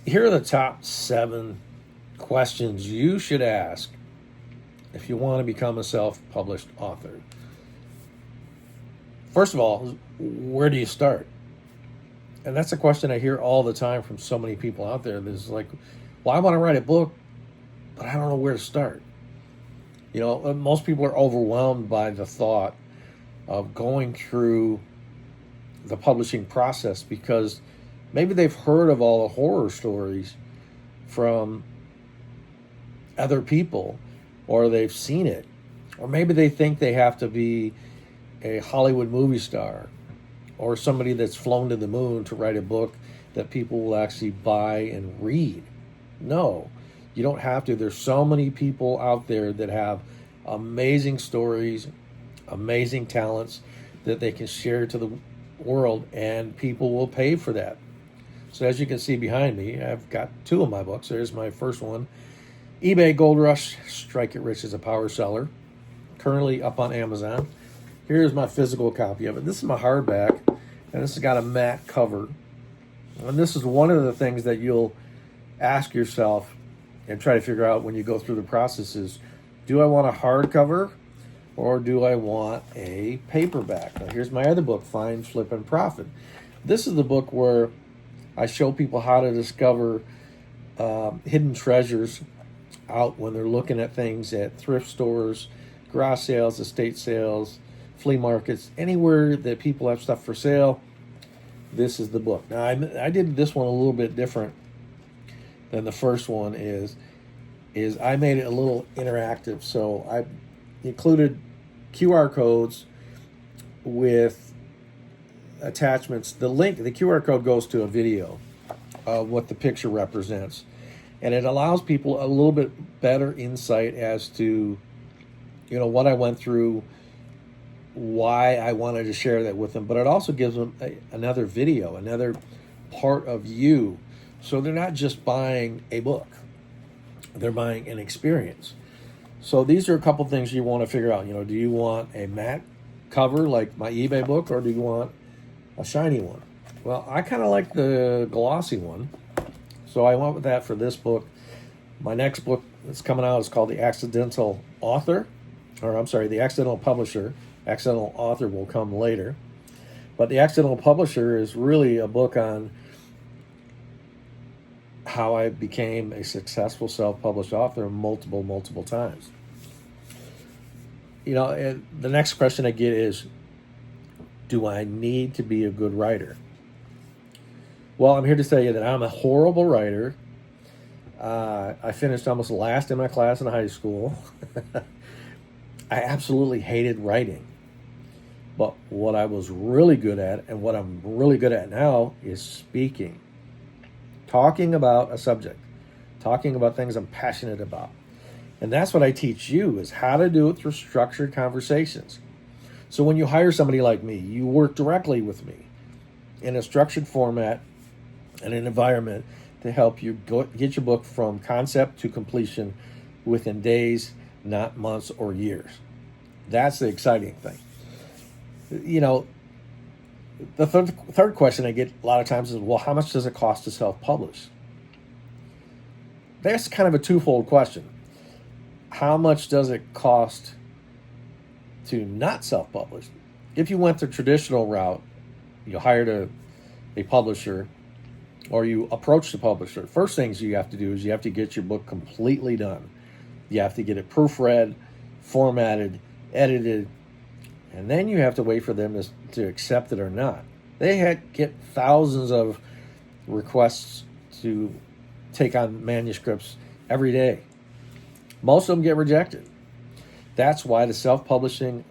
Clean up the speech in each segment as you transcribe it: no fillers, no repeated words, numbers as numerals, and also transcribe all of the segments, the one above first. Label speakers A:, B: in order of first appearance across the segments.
A: Here are the top 7 questions you should ask if you want to become a self-published author. First of all, where do you start? And that's a question I hear all the time from so many people out there. There's like, well, I want to write a book, but I don't know where to start. Most people are overwhelmed by the thought of going through the publishing process because maybe they've heard of all the horror stories from other people, or they've seen it, or maybe they think they have to be a Hollywood movie star or somebody that's flown to the moon to write a book that people will actually buy and read. No, you don't have to. There's so many people out there that have amazing stories, amazing talents that they can share to the world, and people will pay for that. So as you can see behind me, I've got 2 of my books. There's my first one, eBay Gold Rush, Strike It Rich as a Power Seller, currently up on Amazon. Here's my physical copy of it. This is my hardback, and this has got a matte cover. And this is one of the things that you'll ask yourself and try to figure out when you go through the process is, do I want a hardcover or do I want a paperback? Now, here's my other book, Find, Flip, and Profit. This is the book where I show people how to discover hidden treasures out when they're looking at things at thrift stores, garage sales, estate sales, flea markets, anywhere that people have stuff for sale. This is the book. Now, I did this one a little bit different than the first one is I made it a little interactive. So I included QR codes with attachments. The QR code goes to a video of what the picture represents. And it allows people a little bit better insight as to, what I went through, why I wanted to share that with them. But it also gives them another video, another part of you. So they're not just buying a book, they're buying an experience. So these are a couple things you want to figure out. Do you want a matte cover like my eBay book, or do you want a shiny one? Well, I kind of like the glossy one, so I went with that for this book. My next book that's coming out is called The Accidental Author, The Accidental Publisher. Accidental Author will come later. But The Accidental Publisher is really a book on how I became a successful self-published author multiple times. And the next question I get is, do I need to be a good writer? Well, I'm here to tell you that I'm a horrible writer. I finished almost last in my class in high school. I absolutely hated writing. But what I was really good at, and what I'm really good at now, is speaking. Talking about a subject. Talking about things I'm passionate about. And that's what I teach you, is how to do it through structured conversations. So when you hire somebody like me, you work directly with me in a structured format and an environment to help you get your book from concept to completion within days, not months or years. That's the exciting thing. The third question I get a lot of times is, well, how much does it cost to self-publish? That's kind of a twofold question. How much does it cost to not self-publish? If you went the traditional route, you hired a publisher, or you approach the publisher, first things you have to do is you have to get your book completely done. You have to get it proofread, formatted, edited, and then you have to wait for them to accept it or not. They get thousands of requests to take on manuscripts every day. Most of them get rejected. That's why the self-publishing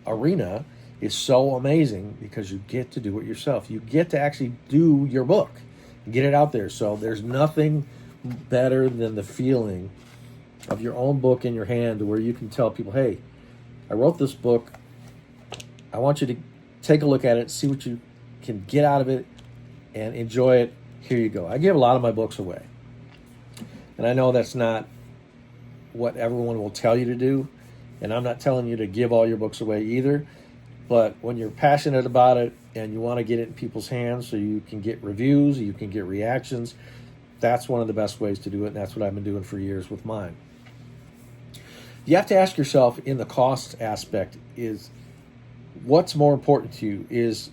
A: arena is so amazing, because you get to do it yourself. You get to actually do your book, get it out there. So there's nothing better than the feeling of your own book in your hand, where you can tell people, hey, I wrote this book. I want you to take a look at it, see what you can get out of it, and enjoy it. Here you go. I give a lot of my books away. And I know that's not what everyone will tell you to do. And I'm not telling you to give all your books away either. But when you're passionate about it and you want to get it in people's hands so you can get reviews, you can get reactions, That's one of the best ways to do it, and that's what I've been doing for years with mine. You have to ask yourself, in the cost aspect, is what's more important to you? Is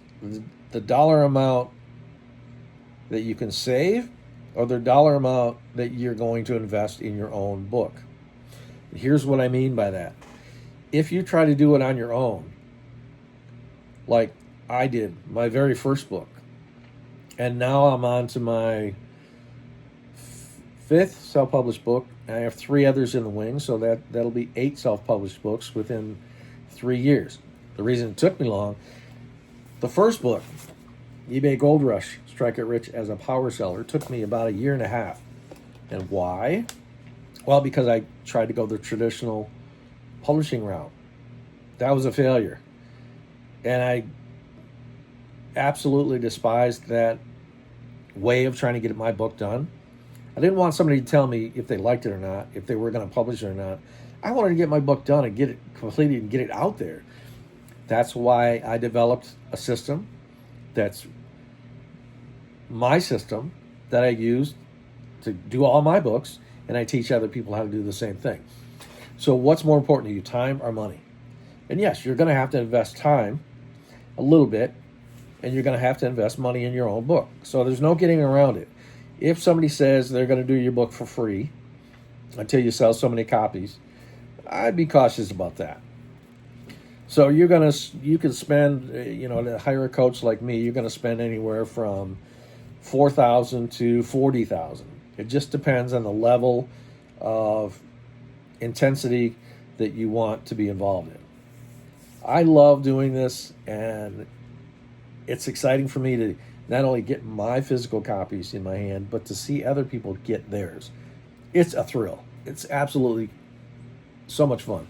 A: the dollar amount that you can save, or the dollar amount that you're going to invest in your own book? Here's what I mean by that. If you try to do it on your own, like I did my very first book, and now I'm on to my fifth self-published book. I have 3 others in the wing, so that'll be 8 self-published books within 3 years. The reason it took me long, the first book, eBay Gold Rush, Strike It Rich as a Power Seller, took me about 1.5 years. And why? Well, because I tried to go the traditional publishing route. That was a failure. And I absolutely despised that way of trying to get my book done. I didn't want somebody to tell me if they liked it or not, if they were going to publish it or not. I wanted to get my book done and get it completed and get it out there. That's why I developed a system that's my system that I use to do all my books, and I teach other people how to do the same thing. So what's more important to you, time or money? And yes, you're going to have to invest time a little bit, and you're going to have to invest money in your own book. So there's no getting around it. If somebody says they're going to do your book for free until you sell so many copies, I'd be cautious about that. So you can spend, to hire a coach like me, you're going to spend anywhere from $4,000 to $40,000. It just depends on the level of intensity that you want to be involved in. I love doing this, and it's exciting for me to not only get my physical copies in my hand, but to see other people get theirs. It's a thrill. It's absolutely so much fun.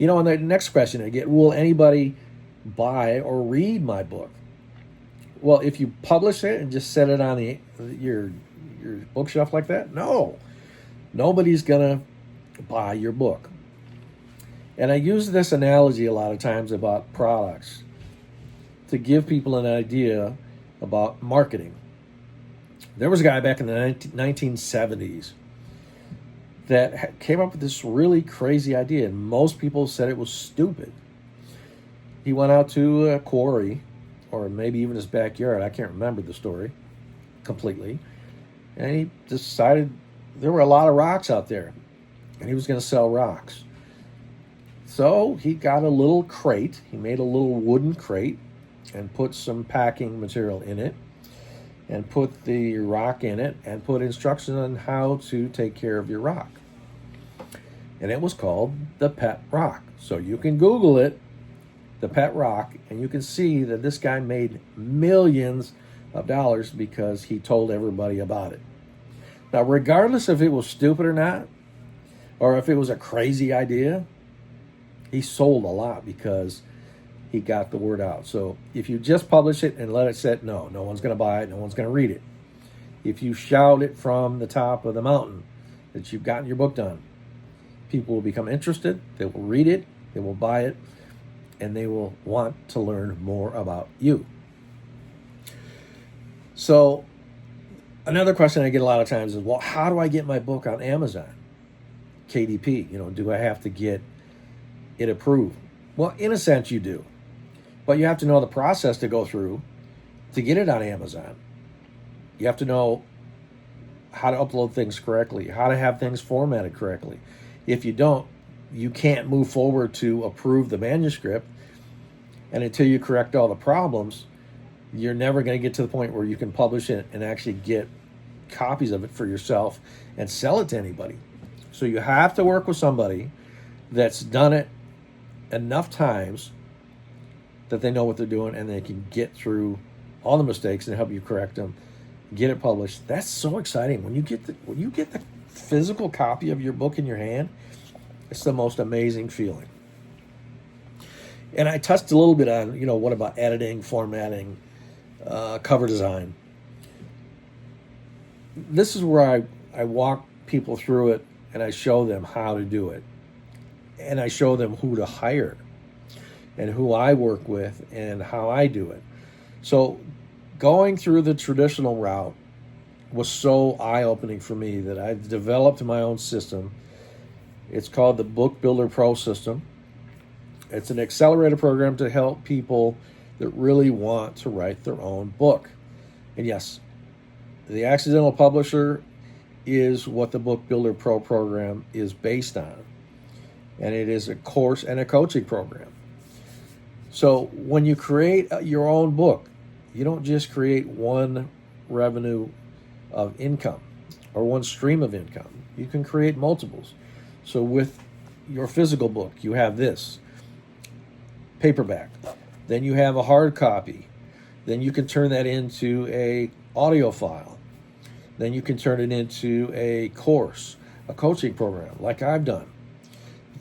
A: And the next question I get, will anybody buy or read my book? Well, if you publish it and just set it on your bookshelf like that, no. Nobody's going to buy your book. And I use this analogy a lot of times about products to give people an idea about marketing. There was a guy back in the 1970s that came up with this really crazy idea, and most people said it was stupid. He went out to a quarry, or maybe even his backyard. I can't remember the story completely. And he decided there were a lot of rocks out there, and he was going to sell rocks. So he got a little crate. He made a little wooden crate and put some packing material in it, and put the rock in it, and put instructions on how to take care of your rock. And it was called the Pet Rock. So you can Google it, the Pet Rock, and you can see that this guy made millions of dollars because he told everybody about it. Now, regardless if it was stupid or not, or if it was a crazy idea, he sold a lot because he got the word out. So if you just publish it and let it sit, no one's going to buy it, no one's going to read it. If you shout it from the top of the mountain that you've gotten your book done, people will become interested, they will read it, they will buy it, and they will want to learn more about you. So another question I get a lot of times is, well, how do I get my book on Amazon? KDP, do I have to get it approved? Well, in a sense you do. But you have to know the process to go through to get it on Amazon. You have to know how to upload things correctly, how to have things formatted correctly. If you don't, you can't move forward to approve the manuscript. And until you correct all the problems, you're never going to get to the point where you can publish it and actually get copies of it for yourself and sell it to anybody. So you have to work with somebody that's done it enough times that they know what they're doing, and they can get through all the mistakes and help you correct them, get it published. That's so exciting. When you get the physical copy of your book in your hand, it's the most amazing feeling. And I touched a little bit on, what about editing, formatting, cover design. This is where I walk people through it, and I show them how to do it. And I show them who to hire and who I work with and how I do it. So going through the traditional route was so eye-opening for me that I've developed my own system. It's called the Book Builder Pro system. It's an accelerator program to help people that really want to write their own book. And yes, the Accidental Publisher is what the Book Builder Pro program is based on. And it is a course and a coaching program. So when you create your own book, you don't just create one revenue of income or one stream of income. You can create multiples. So with your physical book, you have this paperback. Then you have a hard copy. Then you can turn that into a audio file. Then you can turn it into a course, a coaching program, like I've done.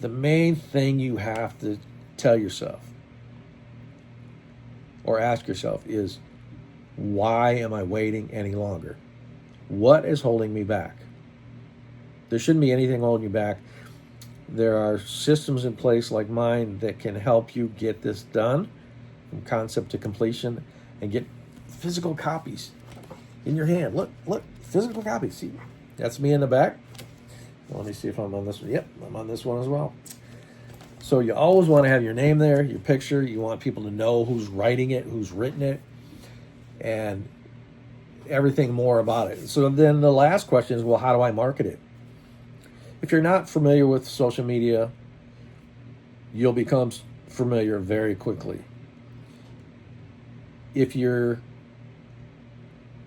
A: The main thing you have to tell yourself or ask yourself is, why am I waiting any longer? What is holding me back? There shouldn't be anything holding you back. There are systems in place like mine that can help you get this done from concept to completion and get physical copies in your hand. Look, physical copies. See, that's me in the back. Let me see if I'm on this one. Yep, I'm on this one as well. So you always want to have your name there, your picture. You want people to know who's writing it, who's written it, and everything more about it. So then the last question is, well, how do I market it? If you're not familiar with social media, you'll become familiar very quickly. If you're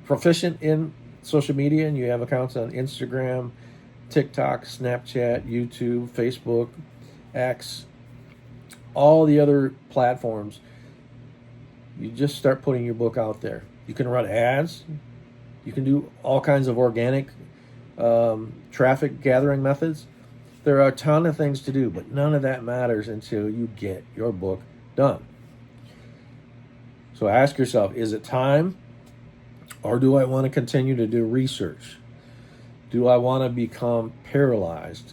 A: proficient in social media and you have accounts on Instagram, TikTok, Snapchat, YouTube, Facebook, X, all the other platforms, you just start putting your book out there. You can run ads. You can do all kinds of organic traffic gathering methods. There are a ton of things to do, but none of that matters until you get your book done. So ask yourself, is it time, or do I want to continue to do research? Do I want to become paralyzed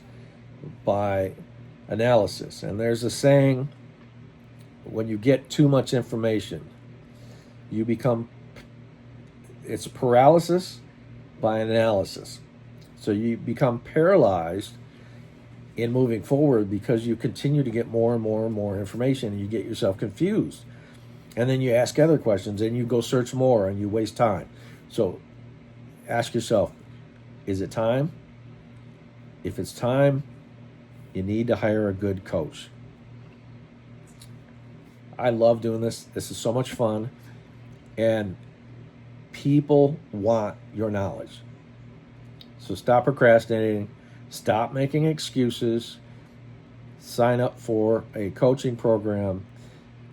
A: by analysis? And there's a saying, when you get too much information, you become, it's paralysis by analysis. So you become paralyzed in moving forward because you continue to get more and more and more information, and you get yourself confused. And then you ask other questions, and you go search more, and you waste time. So ask yourself, is it time? If it's time, you need to hire a good coach. I love doing this. This is so much fun. And people want your knowledge. So stop procrastinating. Stop making excuses. Sign up for a coaching program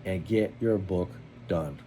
A: and get your book done.